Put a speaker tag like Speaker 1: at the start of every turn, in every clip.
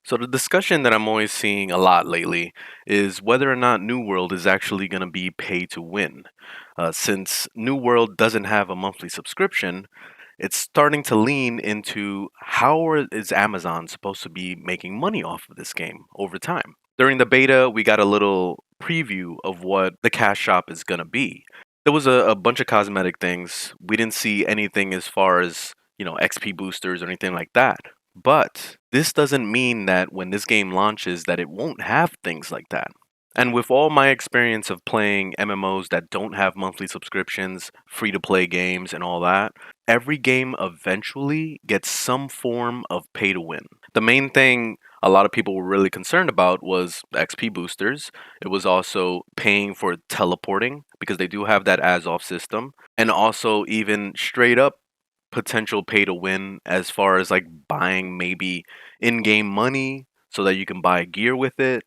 Speaker 1: So the discussion that I'm always seeing a lot lately is whether or not New World is actually going to be pay to win. Since New World doesn't have a monthly subscription, it's starting to lean into is Amazon supposed to be making money off of this game over time. During the beta, we got a little preview of what the cash shop is going to be. There was a bunch of cosmetic things. We didn't see anything as far as, XP boosters or anything like that. But this doesn't mean that when this game launches that it won't have things like that. And with all my experience of playing MMOs that don't have monthly subscriptions, free to play games and all that, every game eventually gets some form of pay to win. The main thing a lot of people were really concerned about was XP boosters. It was also paying for teleporting because they do have that as off system, and also even straight up potential pay to win as far as like buying maybe in-game money so that you can buy gear with it,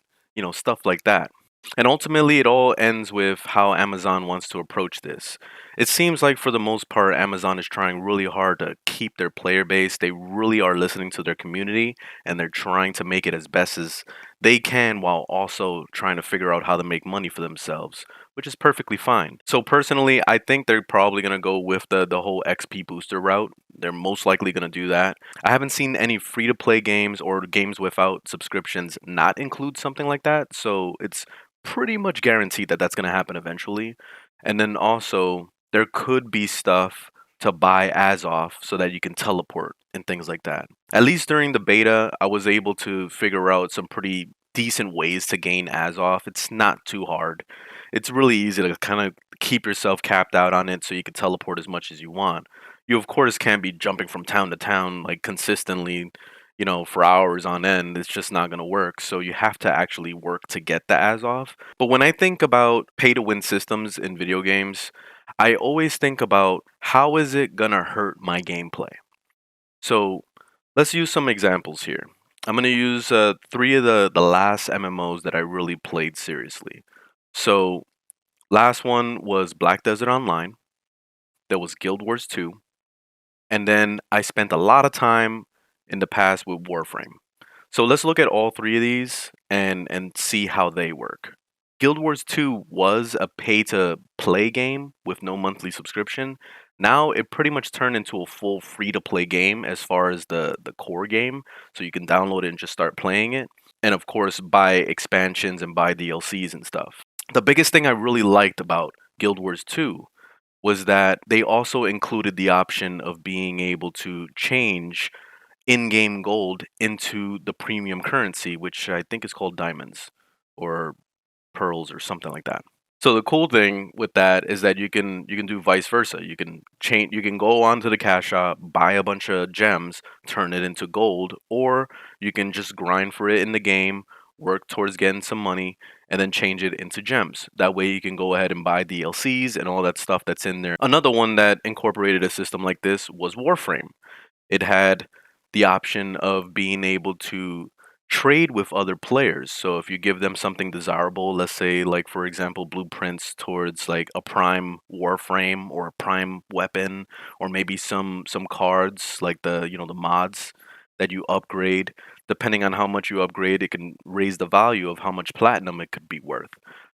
Speaker 1: stuff like that. And ultimately, it all ends with how Amazon wants to approach this. It seems like, for the most part, Amazon is trying really hard to keep their player base. They really are listening to their community and they're trying to make it as best as they can while also trying to figure out how to make money for themselves, which is perfectly fine. So, personally, I think they're probably going to go with the whole XP booster route. They're most likely going to do that. I haven't seen any free to play games or games without subscriptions not include something like that. So, it's pretty much guaranteed that that's going to happen eventually. And then also, there could be stuff to buy as off so that you can teleport and things like that. At least during the beta, I was able to figure out some pretty decent ways to gain as off. It's not too hard. It's really easy to kind of keep yourself capped out on it so you can teleport as much as you want. You, of course, can't be jumping from town to town like consistently, for hours on end. It's just not going to work. So you have to actually work to get the as off. But when I think about pay to win systems in video games, I always think about how is it going to hurt my gameplay. So let's use some examples here. I'm going to use three of the last MMOs that I really played seriously. So last one was Black Desert Online. There was Guild Wars 2. And then I spent a lot of time in the past with Warframe. So let's look at all three of these and see how they work. Guild Wars 2 was a pay to play game with no monthly subscription. Now it pretty much turned into a full free to play game as far as the core game. So you can download it and just start playing it. And of course, buy expansions and buy DLCs and stuff. The biggest thing I really liked about Guild Wars 2 was that they also included the option of being able to change in-game gold into the premium currency, which I think is called diamonds or pearls or something like that. So the cool thing with that is that you can do vice versa. You can go onto the cash shop, buy a bunch of gems, turn it into gold, or you can just grind for it in the game, work towards getting some money, and then change it into gems. That way you can go ahead and buy DLCs and all that stuff that's in there. Another one that incorporated a system like this was Warframe. It had the option of being able to trade with other players. So if you give them something desirable, let's say like for example blueprints towards like a prime warframe or a prime weapon, or maybe some cards like the mods that you upgrade, depending on how much you upgrade, it can raise the value of how much platinum it could be worth.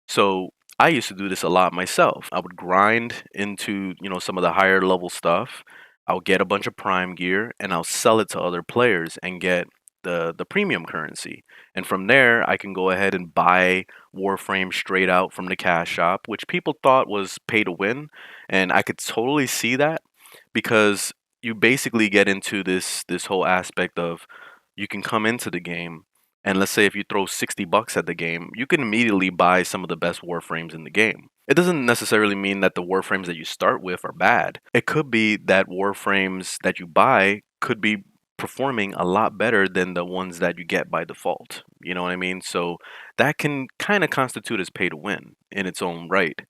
Speaker 1: So I used to do this a lot myself. I would grind into, some of the higher level stuff. I'll get a bunch of prime gear and I'll sell it to other players and get the premium currency. And from there, I can go ahead and buy Warframe straight out from the cash shop, which people thought was pay to win. And I could totally see that because you basically get into this whole aspect of you can come into the game and let's say if you throw 60 bucks at the game, you can immediately buy some of the best warframes in the game. It doesn't necessarily mean that the warframes that you start with are bad. It could be that warframes that you buy could be performing a lot better than the ones that you get by default. You know what I mean? So that can kind of constitute as pay to win in its own right.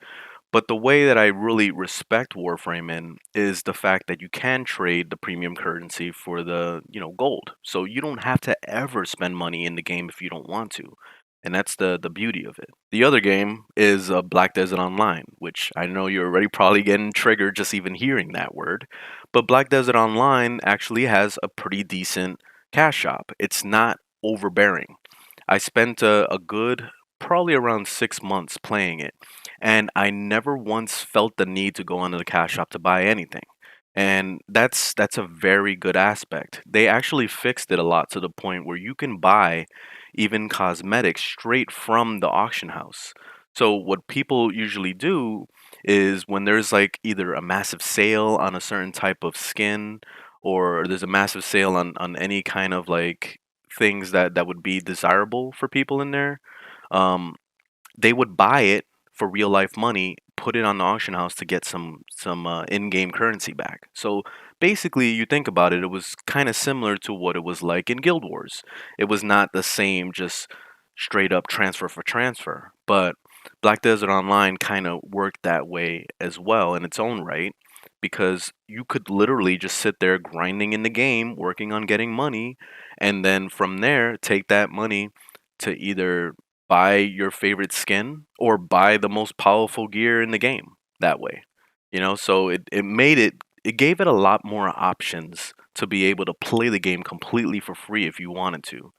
Speaker 1: But the way that I really respect Warframe in is the fact that you can trade the premium currency for the, gold. So you don't have to ever spend money in the game if you don't want to. And that's the beauty of it. The other game is Black Desert Online, which I know you're already probably getting triggered just even hearing that word. But Black Desert Online actually has a pretty decent cash shop. It's not overbearing. I spent a good probably around 6 months playing it, and I never once felt the need to go onto the cash shop to buy anything. And that's a very good aspect. They actually fixed it a lot to the point where you can buy even cosmetics straight from the auction house. So what people usually do is when there's like either a massive sale on a certain type of skin or there's a massive sale on any kind of like things that would be desirable for people in there, um, they would buy it for real life money, put it on the auction house to get some in-game currency back. So basically, you think about it, it was kind of similar to what it was like in Guild Wars. It was not the same, just straight up transfer for transfer, but Black Desert Online kind of worked that way as well in its own right because you could literally just sit there grinding in the game, working on getting money, and then from there take that money to either buy your favorite skin or buy the most powerful gear in the game that way. You know, so it gave it a lot more options to be able to play the game completely for free if you wanted to.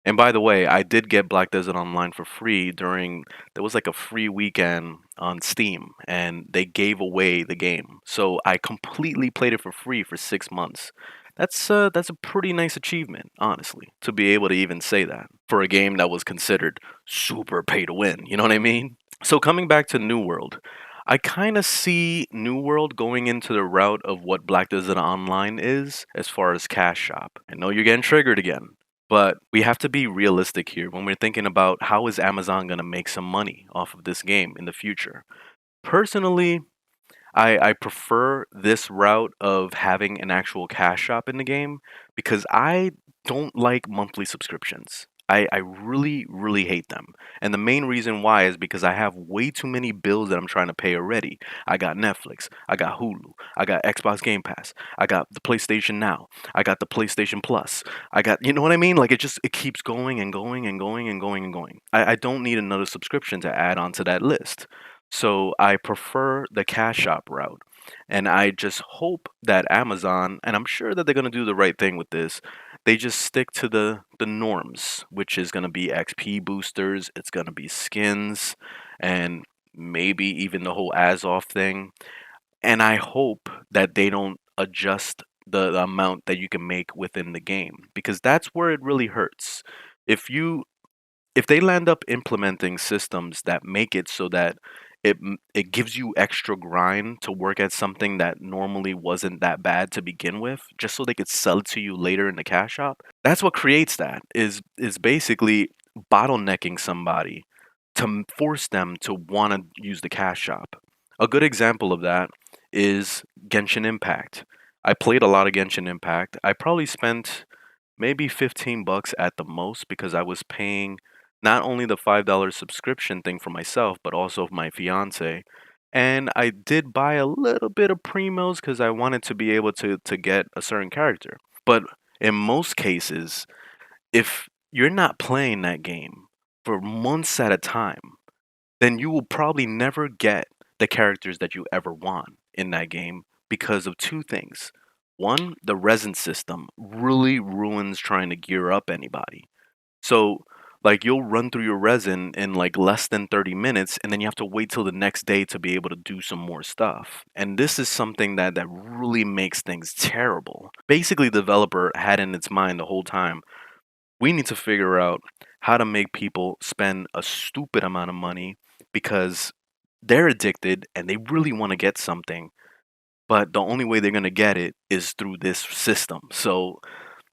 Speaker 1: And by the way, I did get Black Desert Online for free during there was like a free weekend on Steam and they gave away the game. So I completely played it for free for 6 months. That's a pretty nice achievement, honestly, to be able to even say that for a game that was considered super pay to win, you know what I mean? So coming back to New World, I kind of see New World going into the route of what Black Desert Online is as far as cash shop. I know you're getting triggered again, but we have to be realistic here when we're thinking about how is Amazon going to make some money off of this game in the future. Personally, I prefer this route of having an actual cash shop in the game because I don't like monthly subscriptions. I really, really hate them. And the main reason why is because I have way too many bills that I'm trying to pay already. I got Netflix, I got Hulu, I got Xbox Game Pass, I got the PlayStation Now, I got the PlayStation Plus, I got, you know what I mean? Like it keeps going and going and going and going and going. I don't need another subscription to add onto that list. So I prefer the cash shop route. And I just hope that Amazon, and I'm sure that they're going to do the right thing with this, they just stick to the norms, which is going to be XP boosters, it's going to be skins, and maybe even the whole ASRock thing. And I hope that they don't adjust the amount that you can make within the game because that's where it really hurts. If you if they land up implementing systems that make it so that it gives you extra grind to work at something that normally wasn't that bad to begin with, just so they could sell it to you later in the cash shop. That's what creates that is basically bottlenecking somebody to force them to want to use the cash shop. A good example of that is Genshin Impact. I played a lot of Genshin Impact. I probably spent maybe 15 bucks at the most because I was paying not only the $5 subscription thing for myself, but also my fiance. And I did buy a little bit of primos because I wanted to be able to get a certain character. But in most cases, if you're not playing that game for months at a time, then you will probably never get the characters that you ever want in that game because of two things. One, the resin system really ruins trying to gear up anybody. So, like, you'll run through your resin in like less than 30 minutes, and then you have to wait till the next day to be able to do some more stuff. And this is something that really makes things terrible. Basically, the developer had in its mind the whole time we need to figure out how to make people spend a stupid amount of money because they're addicted and they really want to get something, but the only way they're going to get it is through this system. So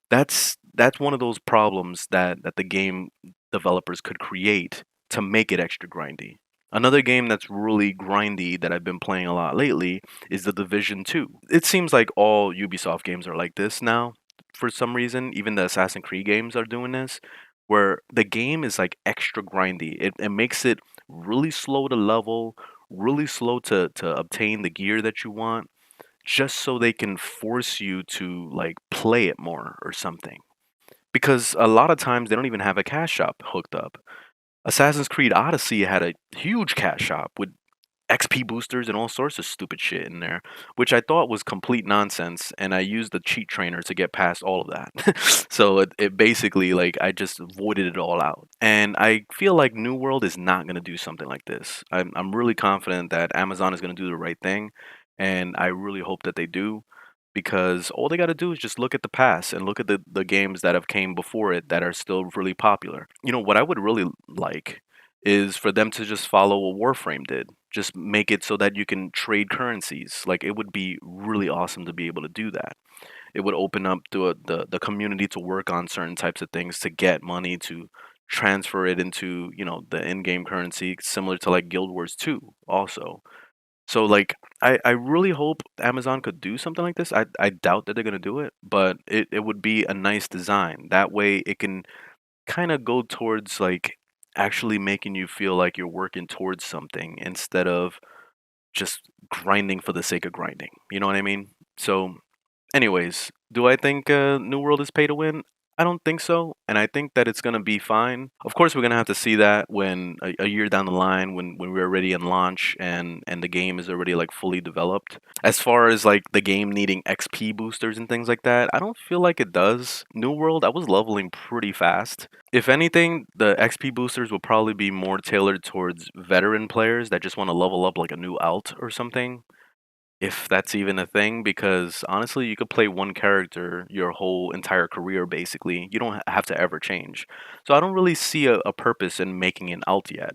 Speaker 1: that's one of those problems that the game developers could create to make it extra grindy. Another game that's really grindy that I've been playing a lot lately is The Division 2. It seems like all Ubisoft games are like this now for some reason. Even the Assassin's Creed games are doing this, where the game is like extra grindy. It makes it really slow to level, really slow to obtain the gear that you want, just so they can force you to like play it more or something. Because a lot of times they don't even have a cash shop hooked up. Assassin's Creed Odyssey had a huge cash shop with XP boosters and all sorts of stupid shit in there, which I thought was complete nonsense. And I used the cheat trainer to get past all of that. So it basically, like, I just voided it all out. And I feel like New World is not going to do something like this. I'm really confident that Amazon is going to do the right thing. And I really hope that they do, because all they got to do is just look at the past and look at the games that have came before it that are still really popular. You know, what I would really like is for them to just follow what Warframe did. Just make it so that you can trade currencies. Like, it would be really awesome to be able to do that. It would open up to the community to work on certain types of things, to get money, to transfer it into, you know, the in-game currency, similar to like Guild Wars 2 also. So like, I really hope Amazon could do something like this. I doubt that they're gonna do it, but it would be a nice design. That way it can kind of go towards like actually making you feel like you're working towards something instead of just grinding for the sake of grinding. You know what I mean? So, anyways, do I think New World is pay to win? I don't think so, and I think that it's gonna be fine. Of course, we're gonna have to see that when a year down the line, when we're already in launch and the game is already like fully developed. As far as like the game needing XP boosters and things like that, I don't feel like it does. New World, I was leveling pretty fast. If anything, the XP boosters will probably be more tailored towards veteran players that just want to level up like a new alt or something, if that's even a thing, because honestly, you could play one character your whole entire career basically. You don't have to ever change. So I don't really see a purpose in making an alt yet.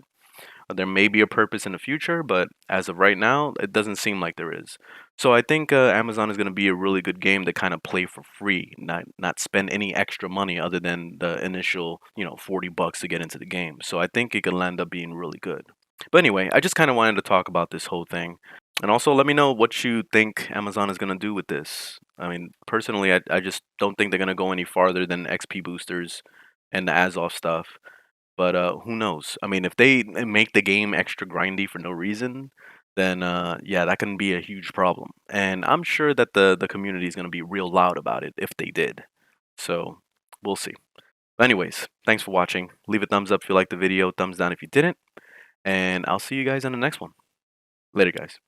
Speaker 1: There may be a purpose in the future, but as of right now, it doesn't seem like there is. So I think Amazon is going to be a really good game to kind of play for free, not spend any extra money other than the initial, you know, $40 to get into the game. So I think it could end up being really good. But anyway, I just kind of wanted to talk about this whole thing. And also let me know what you think Amazon is going to do with this. I mean, personally, I just don't think they're going to go any farther than XP boosters and the Azov stuff. But who knows? I mean, if they make the game extra grindy for no reason, then yeah, that can be a huge problem. And I'm sure that the community is going to be real loud about it if they did. So we'll see. But anyways, thanks for watching. Leave a thumbs up if you liked the video, thumbs down if you didn't, and I'll see you guys in the next one. Later, guys.